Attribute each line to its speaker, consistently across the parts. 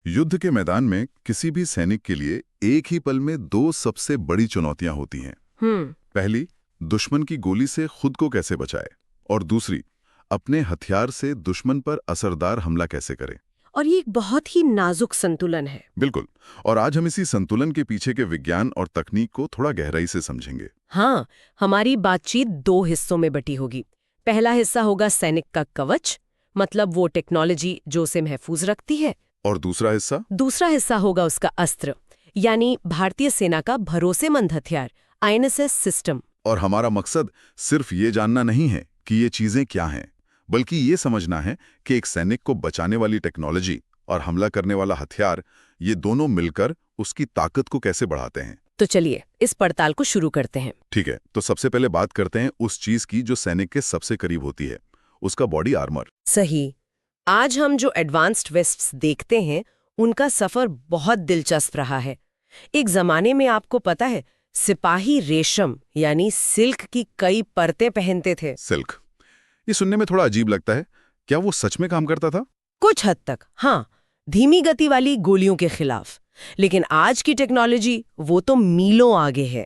Speaker 1: युद्ध के मैदान में किसी भी सैनिक के लिए एक ही पल में दो सबसे बड़ी चुनौतियां होती हैं। पहली, दुश्मन की गोली से खुद को कैसे बचाए, और दूसरी, अपने हथियार से दुश्मन पर असरदार हमला कैसे करे।
Speaker 2: और ये एक बहुत ही नाजुक संतुलन है।
Speaker 1: बिल्कुल। और आज हम इसी संतुलन के पीछे के विज्ञान और तकनीक को थोड़ा गहराई से समझेंगे।
Speaker 2: हाँ, हमारी बातचीत दो हिस्सों में बटी होगी। पहला हिस्सा होगा सैनिक का कवच, मतलब वो टेक्नोलॉजी जो उसे महफूज रखती है।
Speaker 1: और दूसरा
Speaker 2: हिस्सा होगा उसका अस्त्र, यानी भारतीय सेना का भरोसेमंद हथियार आईएनएसएस सिस्टम।
Speaker 1: और हमारा मकसद सिर्फ ये जानना नहीं है कि ये चीजें क्या हैं, बल्कि ये समझना है कि एक सैनिक को बचाने वाली टेक्नोलॉजी और हमला करने वाला हथियार, ये दोनों मिलकर उसकी ताकत को कैसे बढ़ाते हैं।
Speaker 2: तो चलिए इस पड़ताल को शुरू करते हैं।
Speaker 1: ठीक है, तो सबसे पहले बात करते हैं उस चीज की जो सैनिक के सबसे करीब होती है, उसका बॉडी आर्मर।
Speaker 2: सही। आज हम जो एडवांस्ड वेस्ट्स देखते हैं उनका सफर बहुत दिलचस्प रहा है। एक जमाने में आपको पता है, सिपाही रेशम यानी सिल्क की कई परतें पहनते थे।
Speaker 1: सिल्क, ये सुनने में थोड़ा अजीब लगता है। क्या वो सच में काम करता था?
Speaker 2: कुछ हद तक हाँ, धीमी गति वाली गोलियों के खिलाफ। लेकिन आज की टेक्नोलॉजी वो तो मीलों आगे है।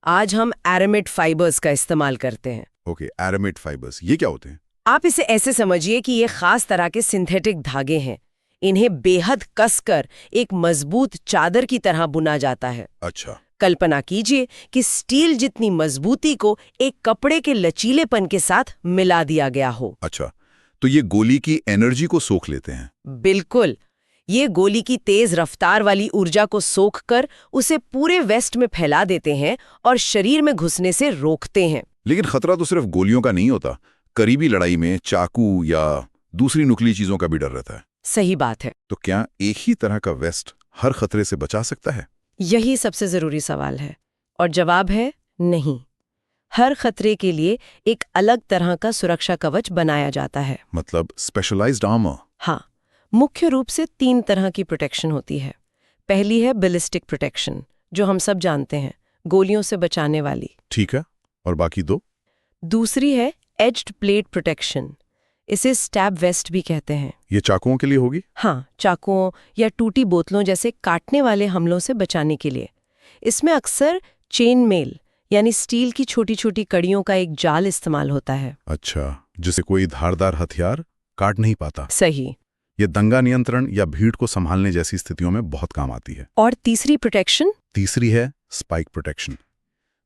Speaker 2: आज हम एरामिड फाइबर्स का इस्तेमाल करते हैं।
Speaker 1: ओके, एरामिड फाइबर्स, ये क्या होते हैं?
Speaker 2: आप इसे ऐसे समझिए कि ये खास तरह के सिंथेटिक धागे हैं। इन्हें बेहद कसकर एक मजबूत चादर की तरह बुना जाता है।
Speaker 1: अच्छा।
Speaker 2: कल्पना कीजिए कि स्टील जितनी मजबूती को एक कपड़े के लचीलेपन के साथ मिला दिया गया हो।
Speaker 1: अच्छा, तो ये गोली की एनर्जी को सोख लेते हैं?
Speaker 2: बिल्कुल। ये गोली की तेज रफ्तार वाली ऊर्जा को सोखकर उसे पूरे वेस्ट में फैला देते हैं और शरीर में घुसने से रोकते हैं।
Speaker 1: लेकिन खतरा तो सिर्फ गोलियों का नहीं होता। करीबी लड़ाई में चाकू या दूसरी नुकीली चीजों का भी डर रहता है।
Speaker 2: सही बात है।
Speaker 1: तो क्या एक ही तरह का वेस्ट हर खतरे से बचा सकता है?
Speaker 2: यही सबसे जरूरी सवाल है, और जवाब है नहीं। हर खतरे के लिए एक अलग तरह का सुरक्षा कवच बनाया जाता है।
Speaker 1: मतलब स्पेशलाइज्ड आर्मर?
Speaker 2: हाँ, मुख्य रूप से 3 तरह की प्रोटेक्शन होती है। पहली है बैलिस्टिक प्रोटेक्शन, जो हम सब जानते हैं, गोलियों से बचाने वाली।
Speaker 1: ठीक है, और बाकी 2?
Speaker 2: दूसरी है एज्ड प्लेट प्रोटेक्शन, इसे स्टैब वेस्ट भी कहते हैं।
Speaker 1: ये चाकुओं के लिए होगी?
Speaker 2: हाँ, चाकुओं या टूटी बोतलों जैसे काटने वाले हमलों से बचाने के लिए। इसमें अक्सर चेन मेल यानी स्टील की छोटी छोटी कड़ियों का एक जाल इस्तेमाल होता है।
Speaker 1: अच्छा, जिसे कोई धारदार हथियार काट नहीं पाता।
Speaker 2: सही।
Speaker 1: ये दंगा नियंत्रण या भीड़ को संभालने जैसी स्थितियों में बहुत काम आती है।
Speaker 2: और तीसरी प्रोटेक्शन?
Speaker 1: तीसरी है स्पाइक प्रोटेक्शन।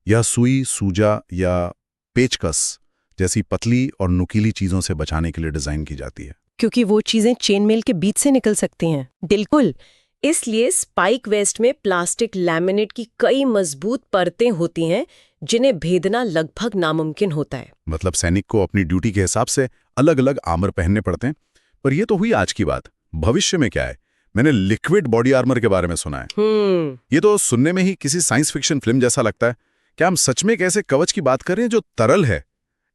Speaker 1: यह सुई, सूजा या पेचकस जैसी पतली और नुकीली चीजों से बचाने के लिए डिजाइन की जाती है।
Speaker 2: क्योंकि वो चीजें चेन मेल के बीच से निकल सकती हैं। बिल्कुल। इसलिए स्पाइक वेस्ट में प्लास्टिक लैमिनेट की कई मजबूत परतें होती हैं जिन्हें भेदना लगभग नामुमकिन होता है।
Speaker 1: मतलब सैनिक को अपनी ड्यूटी के हिसाब से अलग अलग आर्मर पहनने पड़ते हैं। पर यह तो हुई आज की बात। भविष्य में क्या है? मैंने लिक्विड बॉडी आर्मर के बारे में सुना है। ये तो सुनने में ही किसी साइंस फिक्शन फिल्म जैसा लगता है। क्या हम सच में एक ऐसे कवच की बात कर रहे हैं जो तरल है?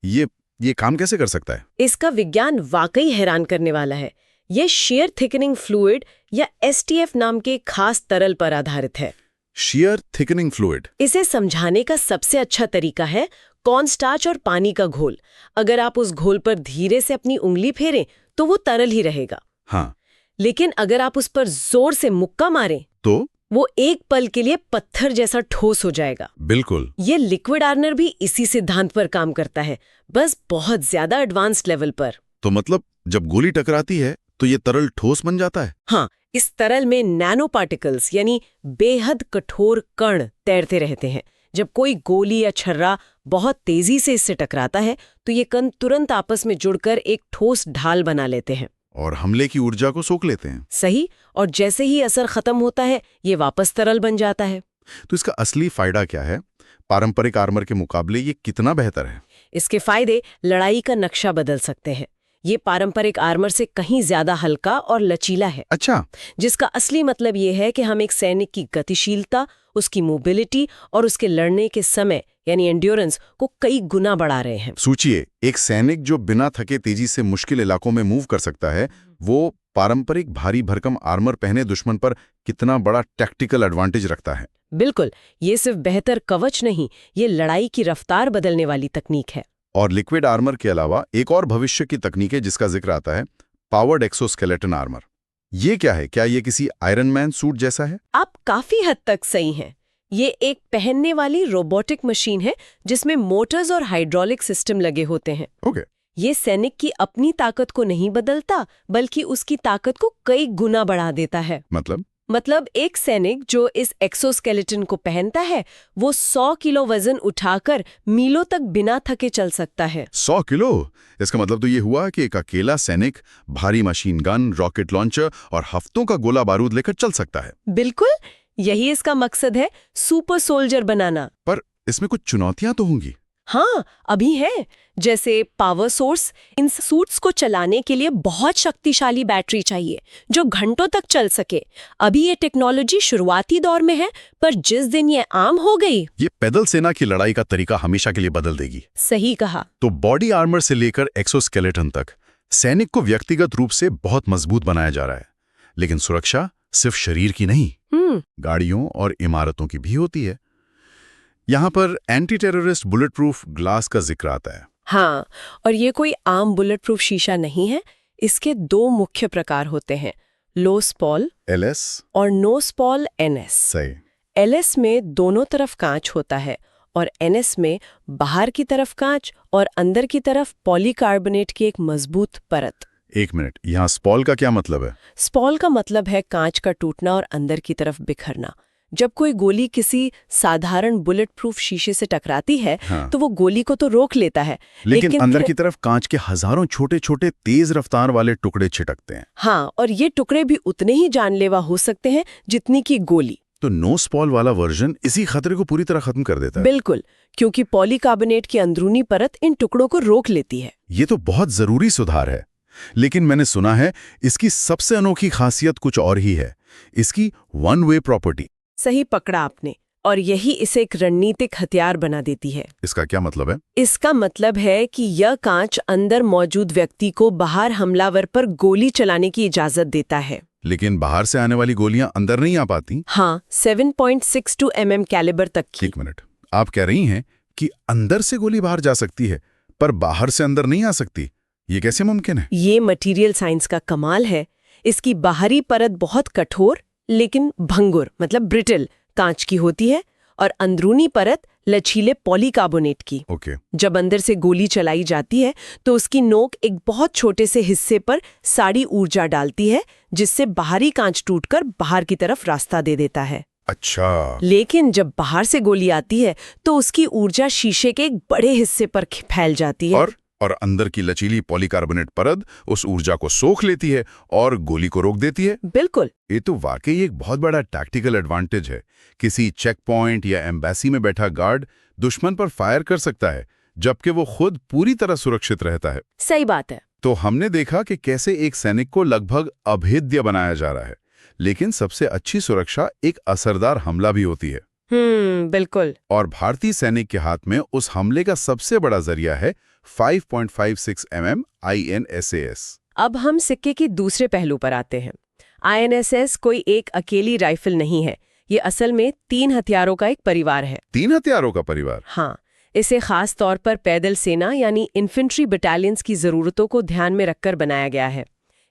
Speaker 1: ये काम कैसे कर सकता है?
Speaker 2: इसका विज्ञान वाकई हैरान करने वाला है। यह शेयर थिकनिंग फ्लूइड या STF नाम के खास तरल पर आधारित है।
Speaker 1: Share thickening fluid?
Speaker 2: इसे समझाने का सबसे अच्छा तरीका है कॉर्नस्टार्च और पानी का घोल। अगर आप उस घोल पर धीरे से अपनी उंगली फेरें तो वो तरल ही रहेगा।
Speaker 1: हाँ।
Speaker 2: लेकिन अगर आप उस पर जोर से मुक्का मारें
Speaker 1: तो
Speaker 2: वो एक पल के लिए पत्थर जैसा ठोस हो जाएगा।
Speaker 1: बिल्कुल।
Speaker 2: ये लिक्विड आर्मर भी इसी सिद्धांत पर काम करता है, बस बहुत ज्यादा एडवांस्ड लेवल पर।
Speaker 1: तो मतलब जब गोली टकराती है तो ये तरल ठोस बन जाता है?
Speaker 2: हाँ, इस तरल में नैनो पार्टिकल्स यानी बेहद कठोर कण तैरते रहते हैं। जब कोई गोली या छर्रा बहुत तेजी से इससे टकराता है तो ये कण तुरंत आपस में जुड़कर एक ठोस ढाल बना लेते हैं
Speaker 1: और हमले की ऊर्जा को सोख लेते हैं।
Speaker 2: सही। और जैसे ही असर खत्म होता है ये वापस तरल बन जाता है।
Speaker 1: तो इसका असली फायदा क्या है? पारंपरिक आर्मर के मुकाबले ये कितना बेहतर है?
Speaker 2: इसके फायदे लड़ाई का नक्शा बदल सकते हैं। ये पारंपरिक आर्मर से कहीं ज्यादा हल्का और लचीला है।
Speaker 1: अच्छा।
Speaker 2: जिसका असली मतलब ये है कि हम एक सैनिक की गतिशीलता, उसकी मोबिलिटी और उसके लड़ने के समय यानी एंड्योरेंस को कई गुना बढ़ा रहे हैं।
Speaker 1: सोचिए, एक सैनिक जो बिना थके तेजी से मुश्किल इलाकों में मूव कर सकता है, वो पारंपरिक भारी भरकम आर्मर पहने दुश्मन पर कितना बड़ा टैक्टिकल एडवांटेज रखता है।
Speaker 2: बिल्कुल। ये सिर्फ बेहतर कवच नहीं, ये लड़ाई की रफ्तार बदलने वाली तकनीक है।
Speaker 1: और लिक्विड आर्मर के अलावा एक और भविष्य की तकनीक है जिसका जिक्र आता है, पावर्ड एक्सोस्केलेटन आर्मर। ये क्या है? क्या ये किसी आयरन मैन सूट जैसा है?
Speaker 2: आप काफी हद तक सही हैं। ये एक पहनने वाली रोबोटिक मशीन है जिसमें मोटर्स और हाइड्रोलिक सिस्टम लगे होते हैं।
Speaker 1: ओके।
Speaker 2: ये सैनिक की अपनी ताकत को नहीं बदलता, बल्कि उसकी ताकत को कई गुना बढ़ा देता है। मतलब एक सैनिक जो इस एक्सोस्केलेटन को पहनता है वो 100 किलो वजन उठाकर मीलों तक बिना थके चल सकता है।
Speaker 1: 100 किलो? इसका मतलब तो ये हुआ कि एक अकेला सैनिक भारी मशीन गन, रॉकेट लॉन्चर और हफ्तों का गोला बारूद लेकर चल सकता है।
Speaker 2: बिल्कुल, यही इसका मकसद है, सुपर सोल्जर बनाना।
Speaker 1: पर इसमें कुछ चुनौतियां तो होंगी।
Speaker 2: हाँ, अभी है। जैसे पावर सोर्स। इन सूट्स को चलाने के लिए बहुत शक्तिशाली बैटरी चाहिए जो घंटों तक चल सके। अभी ये टेक्नोलॉजी शुरुआती दौर में है, पर जिस दिन ये आम हो गई,
Speaker 1: ये पैदल सेना की लड़ाई का तरीका हमेशा के लिए बदल देगी।
Speaker 2: सही कहा।
Speaker 1: तो बॉडी आर्मर से लेकर एक्सोस्केलेटन तक सैनिक को व्यक्तिगत रूप से बहुत मजबूत बनाया जा रहा है। लेकिन सुरक्षा सिर्फ शरीर की नहीं, गाड़ियों और इमारतों की भी होती है। यहाँ पर anti terrorist bullet proof glass का जिक्र आता है।
Speaker 2: हाँ, और ये कोई आम बुलेट प्रूफ शीशा नहीं है। इसके 2 मुख्य प्रकार होते हैं, लो स्पॉल
Speaker 1: LS
Speaker 2: और नो स्पॉल NS।
Speaker 1: सही।
Speaker 2: LS में दोनों तरफ कांच होता है और NS में बाहर की तरफ कांच और अंदर की तरफ पॉलीकार्बोनेट की एक मजबूत परत।
Speaker 1: एक मिनट, यहाँ स्पॉल का क्या मतलब है?
Speaker 2: स्पॉल का मतलब है कांच का टूटना और अंदर की तरफ बिखरना। जब कोई गोली किसी साधारण बुलेट प्रूफ शीशे से टकराती है,
Speaker 1: हाँ।
Speaker 2: तो वो गोली को तो रोक लेता है,
Speaker 1: लेकिन अंदर की तरफ कांच के हजारों छोटे छोटे तेज रफ्तार वाले टुकड़े छिटकते हैं।
Speaker 2: हाँ, और ये टुकड़े भी उतने ही जानलेवा हो सकते हैं जितनी की गोली।
Speaker 1: तो नो स्पॉल वाला वर्जन इसी खतरे को पूरी तरह खत्म कर देता है।
Speaker 2: बिल्कुल, क्योंकि पॉलीकार्बोनेट की अंदरूनी परत इन टुकड़ों को रोक लेती है।
Speaker 1: ये तो बहुत जरूरी सुधार है। लेकिन मैंने सुना है इसकी सबसे अनोखी खासियत कुछ और ही है, इसकी वन वे प्रॉपर्टी।
Speaker 2: सही पकड़ा आपने, और यही इसे एक रणनीतिक हथियार बना देती है।
Speaker 1: इसका क्या मतलब है?
Speaker 2: इसका मतलब है कि यह कांच अंदर मौजूद व्यक्ति को बाहर हमलावर पर गोली चलाने की इजाजत देता है।
Speaker 1: लेकिन बाहर से आने वाली गोलियां अंदर नहीं आ पाती?
Speaker 2: हाँ, 7.62 mm कैलिबर तक की।
Speaker 1: एक मिनट, आप कह रही हैं कि अंदर से गोली बाहर जा सकती है पर बाहर से अंदर नहीं आ सकती? ये कैसे मुमकिन है?
Speaker 2: ये मटेरियल साइंस का कमाल है। इसकी बाहरी परत बहुत कठोर लेकिन भंगुर मतलब ब्रिटल कांच की होती है और अंदरूनी परत लचीले पॉलीकार्बोनेट की।
Speaker 1: ओके।
Speaker 2: जब अंदर से गोली चलाई जाती है तो उसकी नोक एक बहुत छोटे से हिस्से पर सारी ऊर्जा डालती है, जिससे बाहरी कांच टूटकर बाहर की तरफ रास्ता दे देता है।
Speaker 1: अच्छा।
Speaker 2: लेकिन जब बाहर से गोली आती है तो उसकी ऊर्जा शीशे के एक बड़े हिस्से पर फैल जाती है
Speaker 1: और अंदर की लचीली पॉलीकार्बोनेट परत उस ऊर्जा को सोख लेती है और गोली को रोक देती है।
Speaker 2: बिल्कुल।
Speaker 1: ये तो वाकई एक बहुत बड़ा टैक्टिकल एडवांटेज है। किसी चेक पॉइंट या एम्बेसी में बैठा गार्ड दुश्मन पर फायर कर सकता है, जबकि वो खुद पूरी तरह सुरक्षित रहता है।
Speaker 2: सही बात है।
Speaker 1: तो हमने देखा कि कैसे एक सैनिक को लगभग अभेद्य बनाया जा रहा है, लेकिन सबसे अच्छी सुरक्षा एक असरदार हमला भी होती है।
Speaker 2: बिल्कुल।
Speaker 1: और भारतीय सैनिक के हाथ में उस हमले का सबसे बड़ा जरिया है 5.56 mm INSAS।
Speaker 2: अब हम सिक्के के दूसरे पहलू पर आते हैं। INSS कोई एक अकेली राइफल नहीं है, ये असल में 3 हथियारों का एक परिवार है।
Speaker 1: 3 हथियारों का परिवार?
Speaker 2: हाँ, इसे खास तौर पर पैदल सेना यानी इन्फेंट्री बटालियंस की जरूरतों को ध्यान में रखकर बनाया गया है।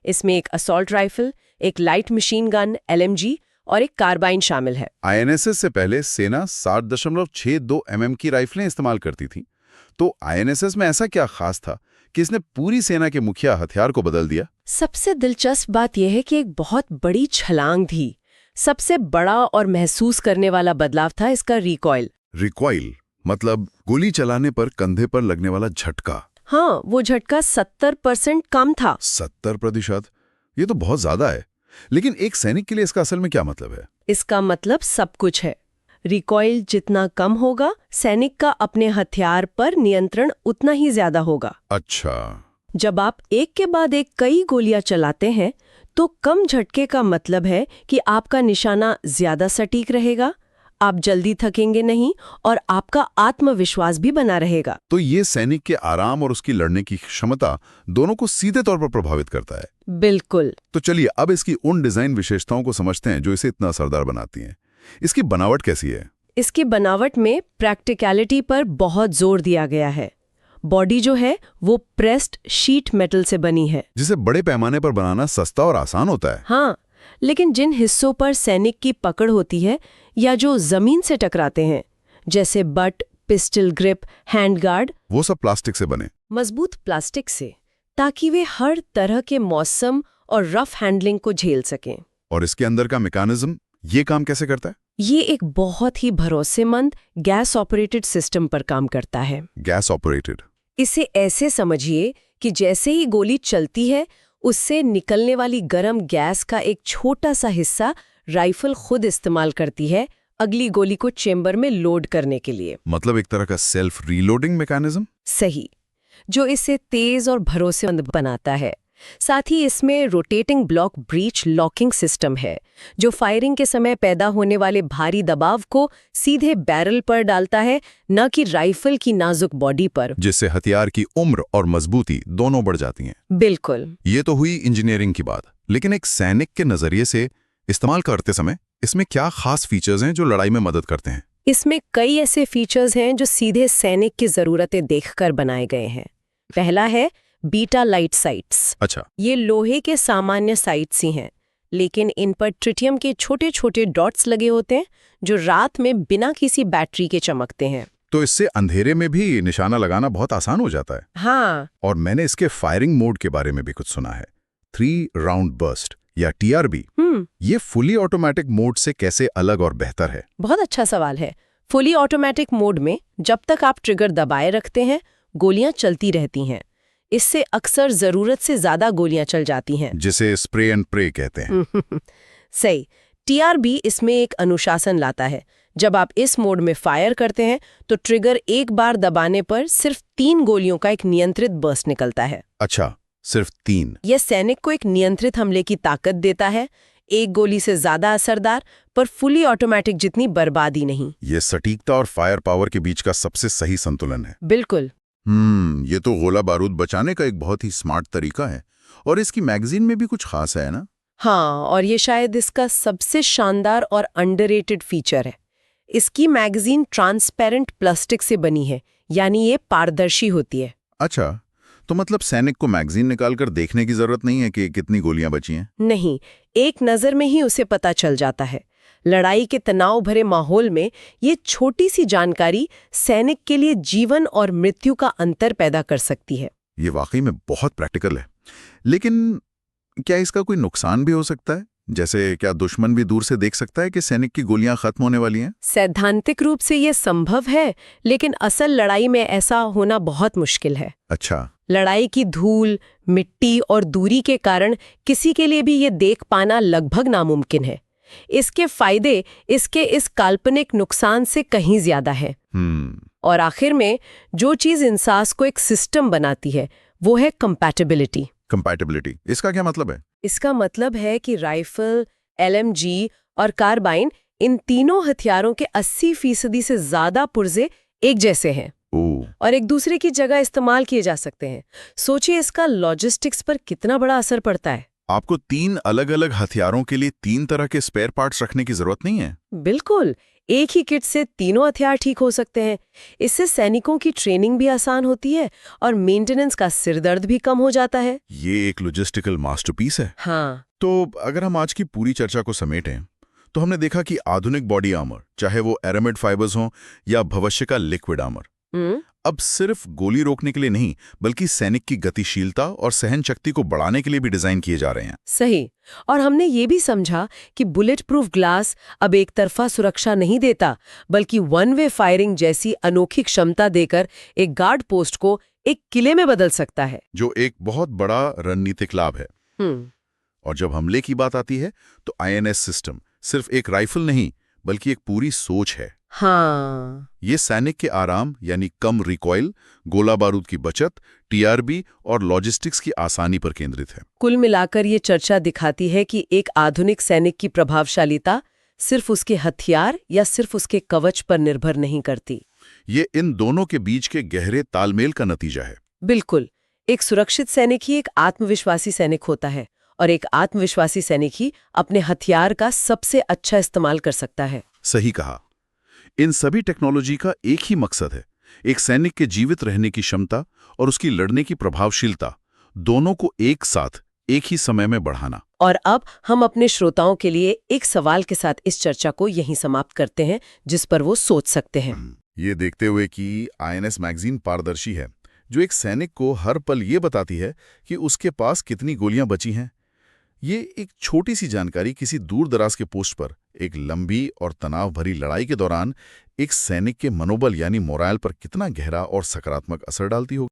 Speaker 2: इसमें एक असॉल्ट राइफल, एक लाइट मशीन गन LMG और एक कार्बाइन शामिल है।
Speaker 1: INSS से पहले सेना 7.62 mm की राइफलें इस्तेमाल करती थी। तो INSS में ऐसा क्या खास था कि इसने पूरी सेना के मुखिया हथियार को बदल दिया?
Speaker 2: सबसे दिलचस्प बात यह है कि एक बहुत बड़ी छलांग थी। सबसे बड़ा और महसूस करने वाला बदलाव था इसका रिकॉइल।
Speaker 1: रिकॉइल मतलब गोली चलाने पर कंधे पर लगने वाला झटका।
Speaker 2: हाँ, वो झटका 70% कम था।
Speaker 1: 70%? ये तो बहुत ज्यादा है। लेकिन एक सैनिक के लिए इसका असल में क्या मतलब है?
Speaker 2: इसका मतलब सब कुछ है। रिकॉइल जितना कम होगा, सैनिक का अपने हथियार पर नियंत्रण उतना ही ज्यादा होगा।
Speaker 1: अच्छा।
Speaker 2: जब आप एक के बाद एक कई गोलियां चलाते हैं तो कम झटके का मतलब है कि आपका निशाना ज्यादा सटीक रहेगा, आप जल्दी थकेंगे नहीं और आपका आत्मविश्वास भी बना रहेगा।
Speaker 1: तो ये सैनिक के आराम और उसकी लड़ने की क्षमता दोनों को सीधे तौर पर प्रभावित करता है।
Speaker 2: बिल्कुल।
Speaker 1: तो चलिए अब इसकी उन डिजाइन विशेषताओं को समझते हैं जो इसे इतना असरदार बनाती हैं। इसकी बनावट कैसी है?
Speaker 2: इसकी बनावट में प्रैक्टिकलिटी पर बहुत जोर दिया गया है। बॉडी जो है वो प्रेस्ड शीट मेटल से बनी है।
Speaker 1: जिसे बड़े पैमाने पर बनाना सस्ता और आसान होता है।
Speaker 2: हाँ, लेकिन जिन हिस्सों पर सैनिक की पकड़ होती है या जो जमीन से टकराते हैं, जैसे but, pistol grip, hand guard,
Speaker 1: वो सब प्लास्टिक से बने।
Speaker 2: मजबूत प्लास्टिक से, ताकि वे हर तरह के मौसम और रफ हैंडलिंग को झेल सकें।
Speaker 1: और इसके अंदर का मैकेनिज्म ये काम कैसे करता है?
Speaker 2: ये एक बहुत ही भरोसेमंद गैस ऑपरेटेड सिस्टम पर काम करता है।
Speaker 1: Gas operated?
Speaker 2: इसे ऐसे समझिए कि जैसे ही गोली चलती है, उससे निकलने वाली गर्म गैस का एक छोटा सा हिस्सा राइफल खुद इस्तेमाल करती है अगली गोली को चेंबर में लोड करने के लिए।
Speaker 1: मतलब एक तरह का सेल्फ रीलोडिंग मैकेनिज्म?
Speaker 2: सही, जो इसे तेज और भरोसेमंद बनाता है। साथ ही इसमें rotating block breach locking system है, जो फायरिंग के समय पैदा होने वाले भारी दबाव को सीधे बैरल पर डालता है, न कि राइफल की नाजुक बॉडी पर,
Speaker 1: जिससे हथियार की उम्र और मजबूती दोनों बढ़ जाती हैं।
Speaker 2: बिल्कुल।
Speaker 1: ये तो हुई इंजीनियरिंग की बात, लेकिन एक सैनिक के नजरिए से इस्तेमाल करते समय इसमें क्या खास फीचर्स हैं जो लड़ाई में मदद करते हैं?
Speaker 2: इसमें कई ऐसे फीचर्स हैं जो सीधे सैनिक की जरूरतें देखकर बनाए गए हैं। पहला है बीटा लाइट साइट्स।
Speaker 1: अच्छा।
Speaker 2: ये लोहे के सामान्य साइट्स ही हैं, लेकिन इन पर ट्रिटियम के छोटे छोटे डॉट्स लगे होते हैं जो रात में बिना किसी बैटरी के चमकते हैं।
Speaker 1: तो इससे अंधेरे में भी निशाना लगाना बहुत आसान हो जाता है।
Speaker 2: हाँ।
Speaker 1: और मैंने इसके फायरिंग मोड के बारे में भी कुछ सुना है, 3 राउंड बर्स्ट या TRB। ये फुली ऑटोमेटिक मोड से कैसे अलग और बेहतर है?
Speaker 2: बहुत अच्छा सवाल है। फुली ऑटोमेटिक मोड में जब तक आप ट्रिगर दबाए रखते हैं, गोलियां चलती रहती हैं। इससे अक्सर जरूरत से ज्यादा गोलियां चल जाती हैं,
Speaker 1: जिसे स्प्रे एंड प्रे कहते हैं।
Speaker 2: सही। TRB इसमें एक अनुशासन लाता है। जब आप इस मोड में फायर करते हैं तो ट्रिगर एक बार दबाने पर सिर्फ 3 गोलियों का एक नियंत्रित बर्स्ट निकलता है।
Speaker 1: अच्छा, सिर्फ 3?
Speaker 2: यह सैनिक को एक नियंत्रित हमले की ताकत देता है, एक गोली से ज्यादा असरदार, पर फुली ऑटोमेटिक जितनी बर्बादी नहीं।
Speaker 1: ये सटीकता और फायर पावर के बीच का सबसे सही संतुलन है।
Speaker 2: बिल्कुल।
Speaker 1: ये तो गोला बारूद बचाने का एक बहुत ही स्मार्ट तरीका है। और इसकी मैगजीन में भी कुछ खास है ना?
Speaker 2: हाँ, और ये शायद इसका सबसे शानदार और अंडररेटेड फीचर है। इसकी मैगजीन ट्रांसपेरेंट प्लास्टिक से बनी है, यानी ये पारदर्शी होती है।
Speaker 1: अच्छा, तो मतलब सैनिक को मैगजीन निकालकर देखने की जरूरत नहीं है कि कितनी गोलियां बची हैं?
Speaker 2: नहीं, एक नजर में ही उसे पता चल जाता है। लड़ाई के तनाव भरे माहौल में ये छोटी सी जानकारी सैनिक के लिए जीवन और मृत्यु का अंतर पैदा कर सकती है।
Speaker 1: ये वाकई में बहुत प्रैक्टिकल है। लेकिन क्या इसका कोई नुकसान भी हो सकता है? जैसे क्या दुश्मन भी दूर से देख सकता है कि सैनिक की गोलियां खत्म होने वाली हैं?
Speaker 2: सैद्धांतिक रूप से ये संभव है, लेकिन असल लड़ाई में ऐसा होना बहुत मुश्किल है।
Speaker 1: अच्छा।
Speaker 2: लड़ाई की धूल, मिट्टी और दूरी के कारण किसी के लिए भी ये देख पाना लगभग नामुमकिन है। इसके फायदे इसके इस काल्पनिक नुकसान से कहीं ज्यादा है। और आखिर में जो चीज इंसास को एक सिस्टम बनाती है वो है कंपैटिबिलिटी।
Speaker 1: कंपैटिबिलिटी, इसका क्या मतलब है?
Speaker 2: इसका मतलब है कि राइफल, LMG और कार्बाइन, इन तीनों हथियारों के 80% से ज्यादा पुर्जे एक जैसे हैं और एक दूसरे की जगह इस्तेमाल किए जा सकते हैं। सोचिए इसका लॉजिस्टिक्स पर कितना बड़ा असर पड़ता है।
Speaker 1: आपको 3 अलग-अलग हथियारों के लिए 3 तरह के स्पेयर पार्ट्स रखने की जरूरत नहीं है।
Speaker 2: बिल्कुल, एक ही किट से तीनों हथियार ठीक हो सकते हैं। इससे सैनिकों की ट्रेनिंग भी आसान होती है और मेंटेनेंस का सिरदर्द भी कम हो जाता है।
Speaker 1: ये एक लॉजिस्टिकल मास्टरपीस है।
Speaker 2: हाँ।
Speaker 1: तो अगर हम आज की पूरी चर्चा को समेटें तो हमने देखा कि आधुनिक बॉडी आर्मर, चाहे वो एरामिड फाइबर्स हों या भविष्य का लिक्विड आर्मर, अब सिर्फ गोली रोकने के लिए नहीं बल्कि सैनिक की गतिशीलता और सहन शक्ति को बढ़ाने के लिए भी डिजाइन किए जा रहे हैं।
Speaker 2: सही। और हमने ये भी समझा कि बुलेट प्रूफ ग्लास अब एक तरफा सुरक्षा नहीं देता, बल्कि वन वे फायरिंग जैसी अनोखी क्षमता देकर एक गार्ड पोस्ट को एक किले में बदल सकता है, जो
Speaker 1: एक बहुत बड़ा रणनीतिक लाभ है। और जब हमले की बात आती है तो INS सिस्टम सिर्फ एक राइफल नहीं बल्कि एक पूरी सोच है।
Speaker 2: हाँ।
Speaker 1: ये सैनिक के आराम यानी कम रिकॉइल, गोला बारूद की बचत, TRB और लॉजिस्टिक्स की आसानी पर केंद्रित है।
Speaker 2: कुल मिलाकर ये चर्चा दिखाती है कि एक आधुनिक सैनिक की प्रभावशालीता सिर्फ उसके हथियार या सिर्फ उसके कवच पर निर्भर नहीं करती।
Speaker 1: ये इन दोनों के बीच के गहरे तालमेल का नतीजा है।
Speaker 2: बिल्कुल। एक सुरक्षित सैनिक ही एक आत्मविश्वासी सैनिक होता है और एक आत्मविश्वासी सैनिक ही अपने हथियार का सबसे अच्छा इस्तेमाल कर सकता है।
Speaker 1: सही कहा। इन सभी टेक्नोलॉजी का एक ही मकसद है एक सैनिक के जीवित रहने की क्षमता और उसकी लड़ने की प्रभावशीलता, दोनों को एक साथ एक ही समय में बढ़ाना।
Speaker 2: और अब हम अपने श्रोताओं के लिए एक सवाल के साथ इस चर्चा को यहीं समाप्त करते हैं, जिस पर वो सोच सकते हैं।
Speaker 1: ये देखते हुए कि आईएनएस मैगजीन पारदर्शी है, जो एक सैनिक को हर पल ये बताती है कि उसके पास कितनी गोलियां बची हैं, ये एक छोटी सी जानकारी किसी दूर दराज के पोस्ट पर एक लंबी और तनाव भरी लड़ाई के दौरान एक सैनिक के मनोबल यानी मोराल पर कितना गहरा और सकारात्मक असर डालती होगी।